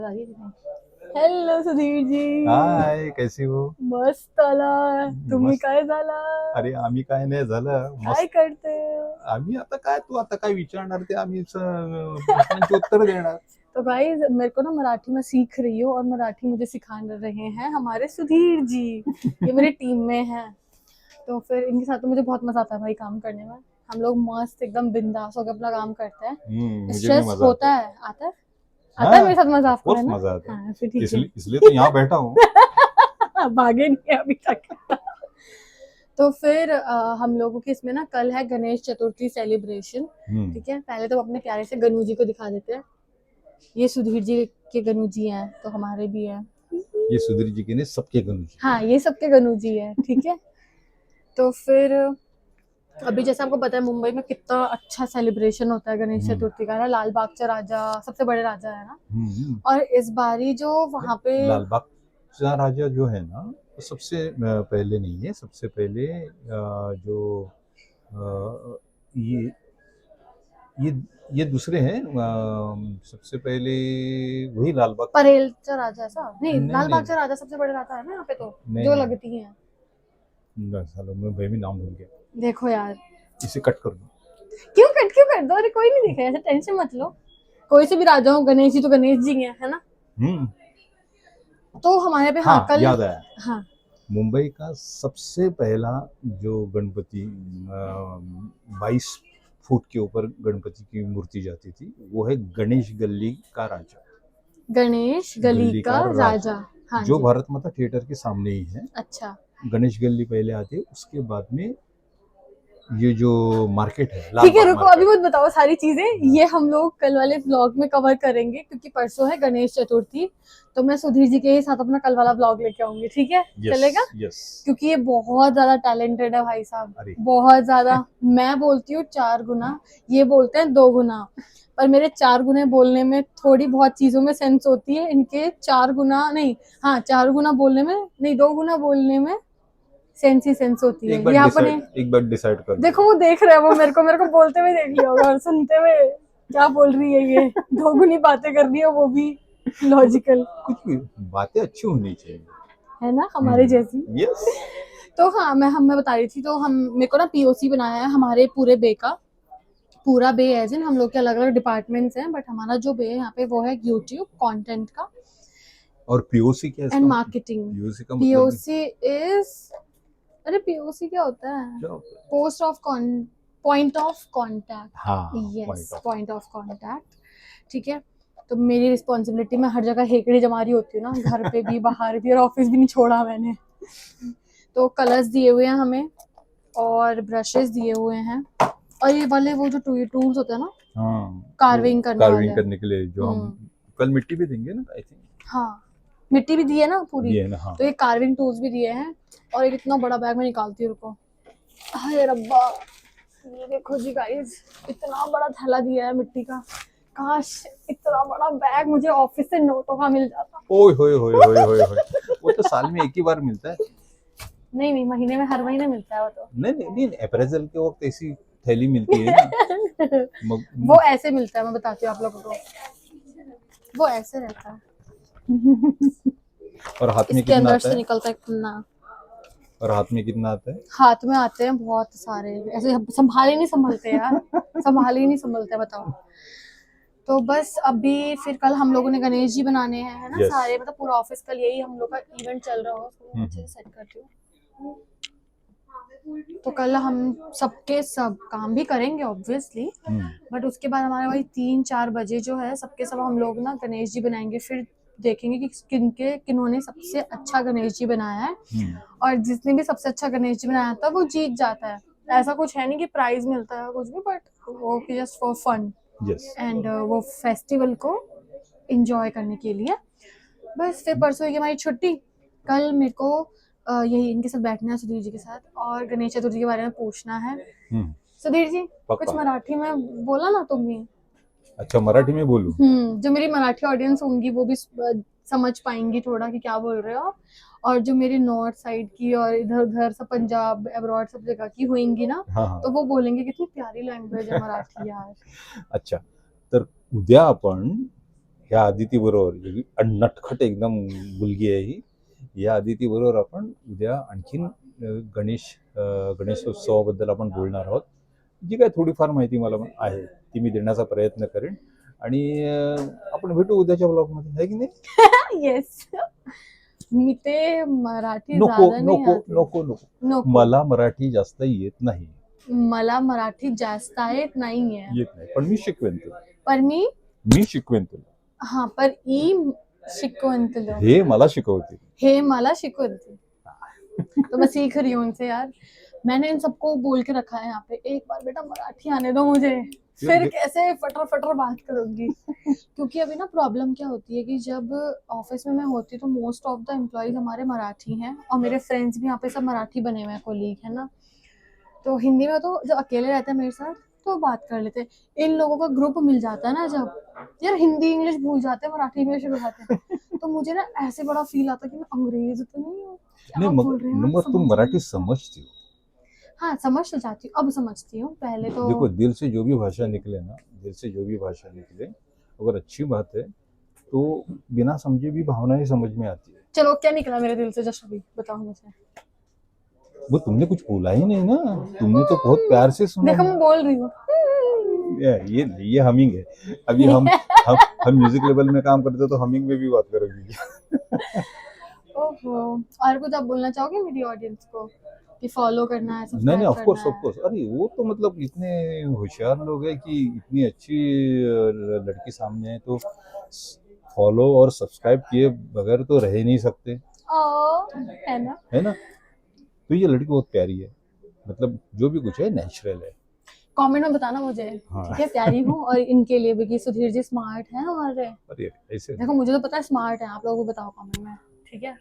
Hello Sudhir ji. हाय, कैसी हो? मस्त आला. तुम्ही मस्त. काय झाला? अरे आम्ही काय नाही झालं काय मस्त. करते? आम्ही आता काय, तू आता काय विचारणार ते आम्ही प्रश्नांची उत्तर देणार. तो गाइस मेरे को ना मराठी में सीख रही हो और मराठी मुझे सिखा रहे हैं हमारे सुधीर जी. ये मेरी टीम में है. तो फिर इनके साथ तो मुझे बहुत मजा आता है भाई काम करने में. हम लोग मस्त एकदम बिंदास होकर अपना काम करते हैं. मुझे भी स्ट्रेस मजा होता आता है. आता है. आता है मेरे साथ मजा ऑफ आपको, है कोर्स ना? मजा आता हाँ है. फिर ठीक है. इसलिए तो यहाँ बैठा हूँ. भागे नहीं अभी तक. तो फिर हम लोगों के इसमें ना कल है गणेश चतुर्थी सेलिब्रेशन. ठीक है, पहले तो अपने प्यारे से गणू जी को दिखा देते हैं. ये सुधीर जी के गणू जी हैं तो हमारे भी हैं. ये सुधीर जी के ने सबके गणू जी. हाँ, ये सबके गणू जी हैं. ठीक है. तो फिर अभी जैसे आपको पता है मुंबई में कितना अच्छा सेलिब्रेशन होता है गणेश चतुर्थी का ना. लाल बागचा राजा सबसे बड़े राजा है ना. और इस बारी जो वहाँ पे लाल बागचा राजा जो है ना, वो सबसे पहले नहीं है. सबसे पहले जो ये ये दूसरे हैं. सबसे पहले वही लाल बाग. परेलचा राजा ऐसा नहीं, नहीं लाल नहीं बागचा राजा सबसे बड़े राजा है ना यहाँ पे तो. नहीं जो नहीं. लगती हैं. सालों में भाई भी नाम भूल गया. देखो यार. इसे कट कर दो. क्यों कर दो. अरे कोई नहीं देखेगा, ऐसे टेंशन मत लो. कोई से भी राजा हो, गणेश जी तो गणेश जी हैं, है ना. तो हमारे पे हाँ कल याद आया. हाँ मुंबई का सबसे पहला जो गणपति 22 फुट के ऊपर गणपति की मूर्ति जाती थी, वो है गणेश गली का राजा. गणेश गली का राजा. हाँ जो जी. भारत माता थिएटर के सामने ही है. अच्छा. गणेश गली पहले आती है, उसके बाद में ये जो मार्केट है. ठीक है रुको, अभी मत बताओ सारी चीजें. ये हम लोग कल वाले व्लॉग में कवर करेंगे क्योंकि परसों है गणेश चतुर्थी. तो मैं सुधीर जी के साथ अपना कल वाला व्लॉग लेके आऊंगी. ठीक है. चलेगा. क्योंकि ये बहुत ज्यादा टैलेंटेड है भाई साहब. बहुत ज्यादा. मैं बोलती हूँ 4 गुना, ये बोलते हैं 2 गुना. पर मेरे 4 गुने बोलने में थोड़ी बहुत चीजों में सेंस होती है. इनके 4 गुना नहीं, हाँ 4 गुना बोलने में नहीं, 2 गुना बोलने में सेंस ही सेंस होती है. ये अपने एक बार डिसाइड कर देखो वो देख रहे हैं, वो मेरे को बोलते हुए देख लिया होगा और सुनते हुए क्या बोल रही है ये. 2 गुनी बातें कर रही है, वो भी लॉजिकल. कुछ भी बातें अच्छी होनी चाहिए, है ना, हमारे जैसी. यस. तो हाँ मैं बता रही थी. तो हम मेरे को ना पीओसी बनाया है हमारे पूरे बे का. पूरा बे एज इन हम लोग के अलग अलग डिपार्टमेंट्स हैं, बट हमारा जो बे है यहाँ पे वो है यूट्यूब कंटेंट का और पीओसी क्या है एंड मार्केटिंग. पीओसी का पीओसी इज, अरे पीओसी क्या होता है? Post of point of contact. Yes, point of contact. ठीक है. तो मेरी रिस्पॉन्सिबिलिटी में हर जगह हेकड़ी जमा रही होती हूँ ना, घर पे भी बाहर भी, और ऑफिस भी नहीं छोड़ा मैंने. तो कलर्स दिए हुए हैं हमें और ब्रशेस दिए हुए हैं. और ये वाले वो जो टूल्स होते हैं ना, कार्विंग करने के लिए जो हम कल मिट्टी भी देंगे ना, आई थिंक. हाँ मिट्टी भी दी है ना पूरी. हाँ. तो ये कार्विंग टूल्स भी दिए हैं. और एक इतना बड़ा बैग में निकालती हूँ, रुको. हाय रब्बा, ये देखो जी गाइस, इतना बड़ा थैला दिया है मिट्टी का. काश इतना बड़ा बैग मुझे ऑफिस से नोटों का मिल जाता. ओए होए होए होए होए होए. वो तो साल में एक ही बार मिलता है. नहीं, महीने में हर महीने मिलता है वो तो. नहीं, अप्रेजल के वक्त ऐसी थैली मिलती है ना. वो ऐसे मिलता है, मैं बताती हूँ आप लोगों को. वो ऐसे रहता है और हाथ में इसके अंदर से निकलता है पन्ना. और हाथ में कितना आता है? हाथ में आते हैं बहुत सारे. ऐसे संभाल ही नहीं संभलते यार. संभाल ही नहीं संभलते, बताओ. तो बस अभी फिर कल हम लोगों ने गणेश जी बनाने हैं, है ना. सारे मतलब पूरा ऑफिस कल यही हम लोग का इवेंट चल रहा हो. अच्छे से सेट करती हूँ. तो कल हम सबके सब काम भी करेंगे ऑब्वियसली, बट उसके बाद हमारे वही 3-4 बजे जो है सबके सब हम लोग ना गणेश जी बनाएंगे. फिर देखेंगे कि किन्होंने सबसे अच्छा गणेश जी बनाया है. और जिसने भी सबसे अच्छा गणेश जी बनाया था वो जीत जाता है. ऐसा कुछ है नहीं कि प्राइज मिलता है कुछ भी, बट वो जस्ट फॉर फन एंड वो फेस्टिवल को एंजॉय करने के लिए. बस फिर परसों की हमारी छुट्टी. कल मेरे को यही इनके साथ बैठना है, सुधीर जी के साथ, और गणेश चतुर्थी के बारे में पूछना है. सुधीर जी कुछ मराठी में बोला ना तुम भी. अच्छा, मराठी में बोलूं? जो मेरी मराठी ऑडियंस होंगी वो भी समझ पाएंगी थोड़ा कि क्या बोल रहे हो आप. और जो मेरी नॉर्थ साइड की और इधर उधर सब पंजाब अब्रॉड सब जगह की होंगी ना, तो वो बोलेंगे कितनी प्यारी लँग्वेज है मराठी यार. अच्छा, तर उद्या आपण ह्या आदिती बरोबर नटखट एकदम मुलगी आहे ही. या आदिती बरोबर आपण उद्या आणखीन गणेशोत्सवाबद्दल आपण बोलणार आहोत. जी काय थोडीफार माहिती मला आहे ती मी देण्याचा प्रयत्न करेन आणि आपण भेटू उद्याच्या ब्लॉगमध्ये, आहे की नाही? येस. मी ते मराठी नको ज्यादा नाही नको आती. नको नको नको. मला मराठी जास्त येत नाही. मला मराठी जास्त येत नाहीये. येत नाही पण मी शिकवेन तुला. पर मी शिकवेन तुला. हाँ पर ई शिकवण तुला. हे मला शिकवते. हे मला शिकवते. तो मैं सीख रही हूँ उनसे यार. मैंने इन सबको बोल के रखा है यहाँ पे, एक बार बेटा मराठी आने दो मुझे, फिर कैसे फटर फटर बात करूंगी. क्योंकि अभी ना प्रॉब्लम क्या होती है कि जब ऑफिस में मैं होती तो मोस्ट ऑफ द एम्प्लॉयज हमारे मराठी हैं और मेरे फ्रेंड्स भी यहाँ पे सब मराठी बने हुए हैं, कोलीग है ना. तो हिंदी में तो जब अकेले रहते हैं मेरे साथ तो बात कर लेते हैं. इन लोगों का ग्रुप मिल जाता है ना, जब यार हिंदी इंग्लिश भूल जाते हैं, मराठी इंग्लिश भूल जाते हैं. तो मुझे ना ऐसे बड़ा फील आता है कि मैं अंग्रेज तो नहीं हूँ, क्या बोल रहे हैं. मगर तुम मराठी समझती हो. हाँ समझ तो जाती हूँ, अब समझती हूँ. पहले तो देखो दिल से जो भी भाषा निकले ना, दिल से जो भी भाषा निकले अगर अच्छी बात है तो बिना समझे भी भावनाएं समझ में आती है. चलो क्या निकला मेरे दिल से जस्ट अभी बताओ मुझे. वो तुमने कुछ बोला ही नहीं ना, तुमने तो बहुत प्यार से सुना. देखो मैं बोल रही हूँ. ये हमिंग है. अभी हम म्यूजिक लेवल में काम करते तो हमिंग में भी बात करोगी. ओहो. और कुछ आप बोलना चाहोगे मेरी ऑडियंस को कि फॉलो करना है, नहीं नहीं, सब्सक्राइब ऑफ कोर्स. अरे वो तो मतलब इतने होशियार लोग हैं कि इतनी अच्छी लड़की सामने है तो फॉलो और सब्सक्राइब किए बगैर तो रह ही नहीं सकते, है ना. है ना. तो ये लड़की बहुत प्यारी है, मतलब जो भी कुछ है नेचुरल है. कमेंट में बताना मुझे. हाँ. ठीक है, प्यारी हूँ. और इनके लिए भी कि सुधीर जी स्मार्ट है हमारे. अरे ऐसे देखो मुझे तो पता है स्मार्ट है, आप लोगों को बताओ कमेंट में. ठीक है.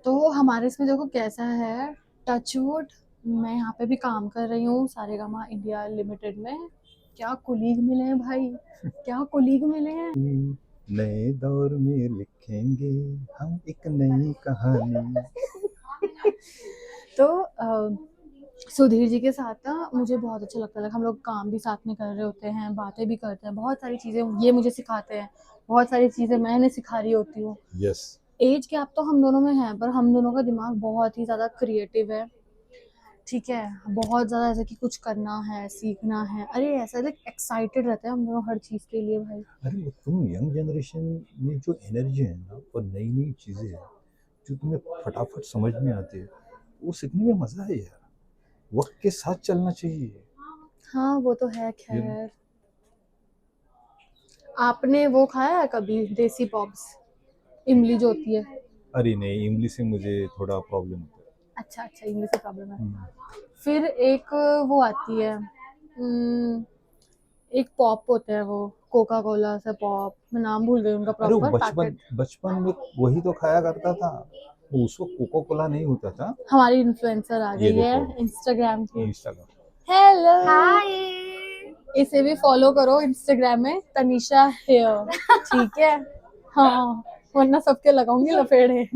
तो हमारे इसमें देखो कैसा है, टचवुड मैं यहाँ पे भी काम कर रही हूँ सारेगामा इंडिया लिमिटेड में. क्या कोलीग मिले हैं भाई, क्या कोलीग मिले हैं. नए दौर में लिखेंगे हम एक नई कहानी. तो सुधीर जी के साथ ना मुझे बहुत अच्छा लगता है. हम लोग काम भी साथ में कर रहे होते हैं, बातें भी करते हैं, बहुत सारी चीज़ें ये मुझे सिखाते हैं, बहुत सारी चीज़ें मैं इन्हें सिखा रही होती हूँ. यस. एज गैप तो हम दोनों में है पर हम दोनों का दिमाग बहुत ही ज़्यादा क्रिएटिव है. ठीक है, बहुत ज़्यादा ऐसा कि कुछ करना है, सीखना है. अरे ऐसा लाइक एक्साइटेड रहते हैं हम दोनों हर चीज़ के लिए भाई. अरे तुम यंग जनरेशन में जो एनर्जी है ना और नई नई चीजें हैं जो तुम्हें फटाफट समझ में आती है, वो सीखने में मजा है यार. वक्त के साथ चलना चाहिए. हाँ वो तो है. खैर आपने वो खाया है कभी देसी पॉप्स, इमली जो होती है. अरे नहीं, इंग्लिश से मुझे थोड़ा प्रॉब्लम होता है. अच्छा अच्छा, इंग्लिश से प्रॉब्लम है. फिर एक वो आती है, एक पॉप होता है वो कोका कोला से पॉप, मैं नाम भूल गई उनका अरे वो प्रॉपर पैकेट. बचपन में वही तो खाया करता था. वो उस वक्त कोका कोला नहीं होता था. हमारी इन्फ्लुएंसर आ ये गई है देखो. इंस्टाग्राम की. इंस्टाग्राम. Hello hi. इसे भी फॉलो करो इंस्टाग्राम में, तनीषा हेयर. ठीक है. हाँ वरना सबके लगाऊंगी लपेड़े.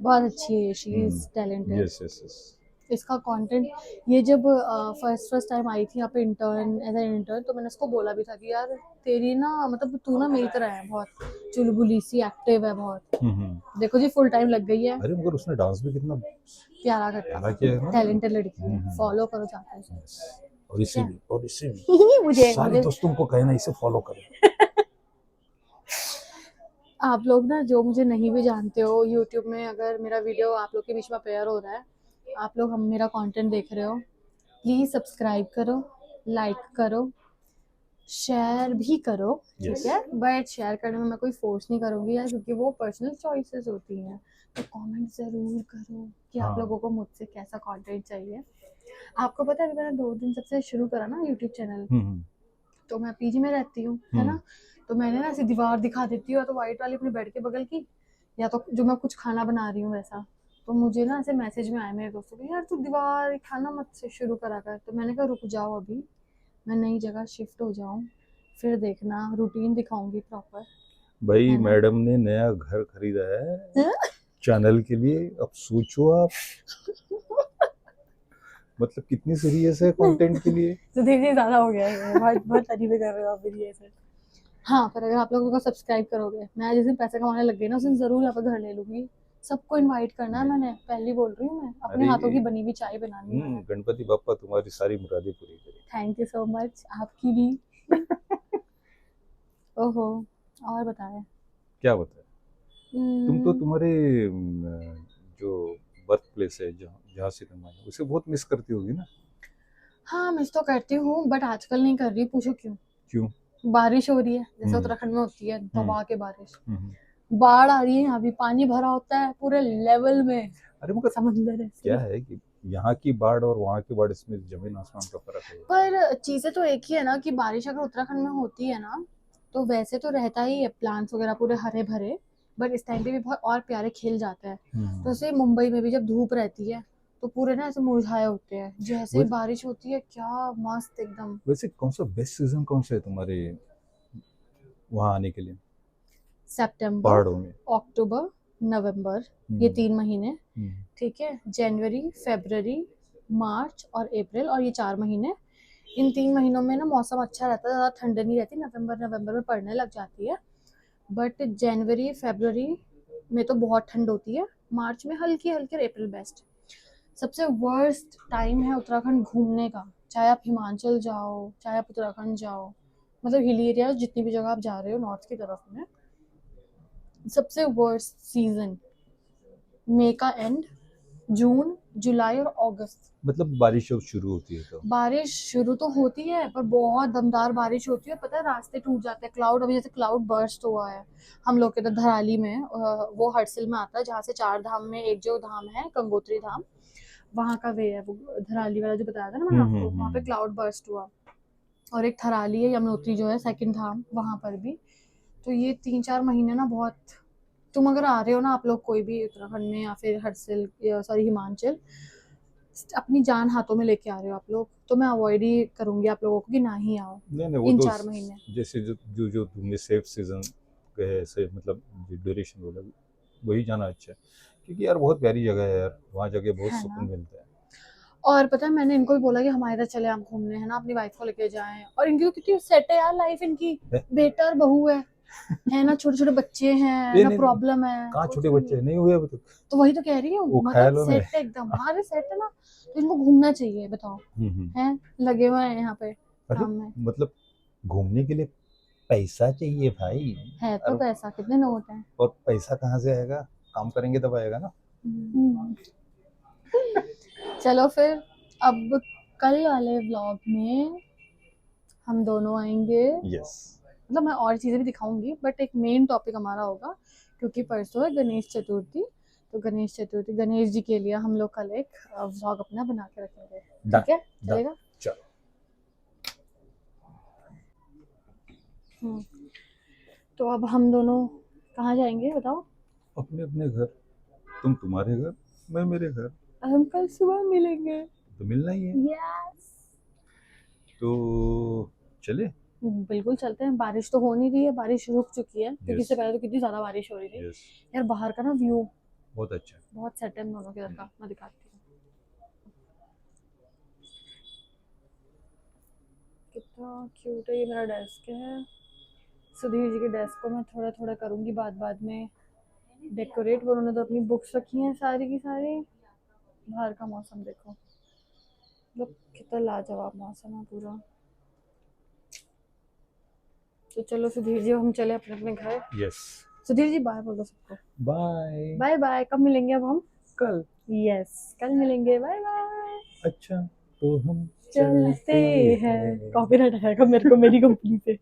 बहुत अच्छी है, she is talented. Yes yes yes. इसका कंटेंट, ये जब फर्स्ट टाइम आई थी यहाँ पे इंटर्न एज एन इंटर्न, तो मैंने उसको बोला भी था कि यार तेरी ना मतलब तू ना मेरी तरह है, बहुत चुलबुली सी, एक्टिव है बहुत. देखो जी फुल टाइम लग गई है. अरे मगर उसने डांस भी कितना प्यारा करता प्यारा किया है ना. टैलेंटेड लड़की. फॉलो करो जाकर उसे. Yes. और इसे भी मुझे सारे दोस्तों को कहना इसे फॉलो करें. आप लोग ना जो मुझे नहीं भी जानते हो, यूट्यूब में अगर मेरा वीडियो आप लोग के बीच में अपेयर हो रहा है, आप लोग हम मेरा कंटेंट देख रहे हो, प्लीज़ सब्सक्राइब करो, लाइक करो, शेयर भी करो. ठीक है, बट शेयर करने में मैं कोई फोर्स नहीं करूँगी यार, क्योंकि वो पर्सनल चॉइसेस होती हैं. तो कमेंट ज़रूर करो कि आप लोगों को मुझसे कैसा कंटेंट चाहिए. आपको पता है मैंने 2 दिन सबसे शुरू करा ना यूट्यूब चैनल, तो मैं पीजी में रहती हूँ है ना, तो मैंने ना ऐसी दीवार दिखा देती हूँ, या तो वाइट वाली अपने बेड के बगल की, या तो जो मैं कुछ खाना बना रही हूँ वैसा. तो मुझे ना ऐसे मैसेज में आए मेरे दोस्तों के, यार तू दीवार खाना मत से शुरू करा कर. तो मैंने कहा रुक जाओ, अभी मैं नई जगह शिफ्ट हो जाऊँ, फिर देखना रूटीन दिखाऊंगी प्रॉपर. भाई मैडम ने नया घर खरीदा है चैनल के लिए. अब सोचो आप मतलब कितनी सीरियस है कंटेंट के लिए. तो धीरे धीरे ज्यादा हो गया है, बहुत बहुत तारीफें कर रहे हो आप मेरी ऐसे. हाँ, पर अगर आप लोगों को सब्सक्राइब करोगे, मैं जिस दिन पैसे कमाने लग गई ना उस दिन जरूर यहाँ पर घर ले लूंगी। सबको इनवाइट करना है, मैंने पहले बोल रही हूँ, मैं अपने अरे हाथों की बनी हुई चाय बनानी है। गणपति बाप्पा तुम्हारी सारी मुरादें पूरी करे। थैंक यू सो मच, आपकी भी। ओहो, और बताएं। क्या बताए, तुम तो हम्म, तुम्हारे जो बर्थ प्लेस है, जहाँ जहाँ से तुम आई हो, उसे बहुत मिस करती होगी ना। हाँ मिस तो करती हूँ बट आजकल नहीं कर रही, पूछो क्यों। क्यों? बारिश हो रही है जैसे हम्म उत्तराखंड में होती है हम्म दबा के बारिश, हम्म। बाढ़ आ रही है, यहाँ भी पानी भरा होता है पूरे लेवल में, अरे मगर समंदर क्या ऐसे। है कि यहाँ की बाढ़ और वहाँ की बाढ़, इसमें जमीन आसमान का फर्क है। पर चीजें तो एक ही है ना कि बारिश अगर उत्तराखंड में होती है ना तो वैसे तो रहता ही है प्लांट्स वगैरह पूरे हरे भरे, बट इस टाइम पे भी बहुत और प्यारे खिल जाते हैं। तो ऐसे मुंबई में भी जब धूप रहती है तो पूरे ना ऐसे मुरझाए होते हैं, जैसे ही वैसे बारिश होती है क्या मस्त एकदम। वैसे कौन सा बेस्ट सीजन कौन सा है तुम्हारे वहाँ आने के लिए, सितंबर, पहाड़ों में? अक्टूबर, नवंबर, ये हम्म 3 महीने, हम्म ठीक है, जनवरी, फरवरी, मार्च और अप्रैल, और ये 4 महीने। इन 3 महीनों में ना मौसम अच्छा रहता है, ज़्यादा ठंड नहीं रहती, नवंबर नवंबर में पड़ने लग जाती है। बट जनवरी फरवरी में तो बहुत ठंड होती है, मार्च में हल्की हल्की, और अप्रैल बेस्ट। सबसे वर्स्ट टाइम है उत्तराखंड घूमने का, चाहे आप हिमाचल जाओ चाहे आप उत्तराखंड जाओ, मतलब हिल एरिया जितनी भी जगह आप जा रहे हो नॉर्थ की तरफ में, सबसे वर्स्ट सीजन मई का एंड, जून, जुलाई और अगस्त। मतलब बारिश जब शुरू होती है तो? बारिश शुरू तो होती है पर बहुत दमदार बारिश होती है, पता है रास्ते टूट जाते हैं, क्लाउड, अभी जैसे क्लाउड बर्स्ट हुआ है हम लोग के इधर धराली में, वो हर्सिल में आता है जहाँ से 4 धाम में एक जो धाम है गंगोत्री धाम, वहाँ का वे है वो, धराली वाला जो बताया था ना मैंने आपको, वहाँ पे हम्म। क्लाउड बर्स्ट हुआ। और एक थराली है यमुनोत्री जो है सेकंड धाम, वहाँ पर भी। तो ये 3-4 महीने ना बहुत, तुम अगर आ रहे हो ना आप लोग कोई भी उत्तराखंड में या फिर हर्सिल, सॉरी हिमाचल, अपनी जान हाथों में लेके आ रहे हो आप लोग, तो मैं अवॉइड ही करूंगी आप लोगों को कि ना ही आओ नहीं नहीं, वो इन तो 4 महीने। जैसे जो जो जो तुमने सेफ सीजन है, से मतलब ड्यूरेशन बोला, वही जाना अच्छा है, क्योंकि यार बहुत प्यारी जगह है यार, वहाँ जगह बहुत है सुकून ना। मिलता है। और पता है मैंने इनको भी बोला कि हमारे इधर चले आप घूमने, है ना, अपनी वाइफ को लेके जाएं, और इनकी तो कितनी सेट है यार लाइफ इनकी, है? बेटा और बहू है ना, छोटे छोटे बच्चे हैं ये ना, नहीं नहीं, प्रॉब्लम है कहाँ कुछ छोटे भी बच्चे नहीं। नहीं हुए अभी तक, तो वही तो कह रही हूँ, वो मतलब ख्यालों में। सेट है एकदम, हाँ अरे सेट है ना, तो इनको घूमना चाहिए बताओ, हम्म। हैं लगे हुए हैं यहाँ पे अरे काम में। मतलब घूमने के लिए पैसा चाहिए भाई। है तो और पैसा, कितने नोट हैं। और पैसा कहाँ से आएगा, काम करेंगे तब आएगा ना। हम्म। चलो फिर, अब कल वाले व्लॉग में हम दोनों आएंगे, यस। मतलब मैं और चीज़ें भी दिखाऊंगी बट एक मेन टॉपिक हमारा होगा, क्योंकि परसों है गणेश चतुर्थी, तो गणेश चतुर्थी गणेश जी के लिए हम लोग कल एक व्लॉग अपना बना के रखेंगे, डन ठीक है, डन, चलेगा। चलो। हम्म, तो अब हम दोनों कहाँ जाएंगे बताओ। अपने अपने घर, तुम तुम्हारे घर, मैं मेरे घर, हम कल सुबह मिलेंगे। तो मिलना ही है। यस, तो चले। बिल्कुल चलते हैं, बारिश तो हो नहीं रही है, बारिश रुक चुकी है क्योंकि यस इससे पहले तो कितनी ज्यादा बारिश हो रही थी। यस, यार बाहर का ना व्यू बहुत अच्छा है। बहुत सेट है हम दोनों के इधर का, मैं दिखाती हूँ कितना क्यूट है, ये मेरा डेस्क है, सुधीर जी के डेस्क को मैं थोड़ा थोड़ा करूंगी बाद बाद में डेकोरेट, वो उन्होंने तो अपनी बुक्स रखी हैं सारी की सारी। बाहर का मौसम देखो, मतलब कितना लाजवाब मौसम है पूरा। तो चलो सुधीर जी, हम चले अपने अपने घर। यस, सुधीर जी बाय बोल दो सबको। बाय। बाय बाय, कब मिलेंगे अब हम। कल। यस कल मिलेंगे, बाय बाय। अच्छा, तो हम चलते चलते हैं, हैं। कॉपीराइट आएगा मेरे को मेरी कंपनी पे।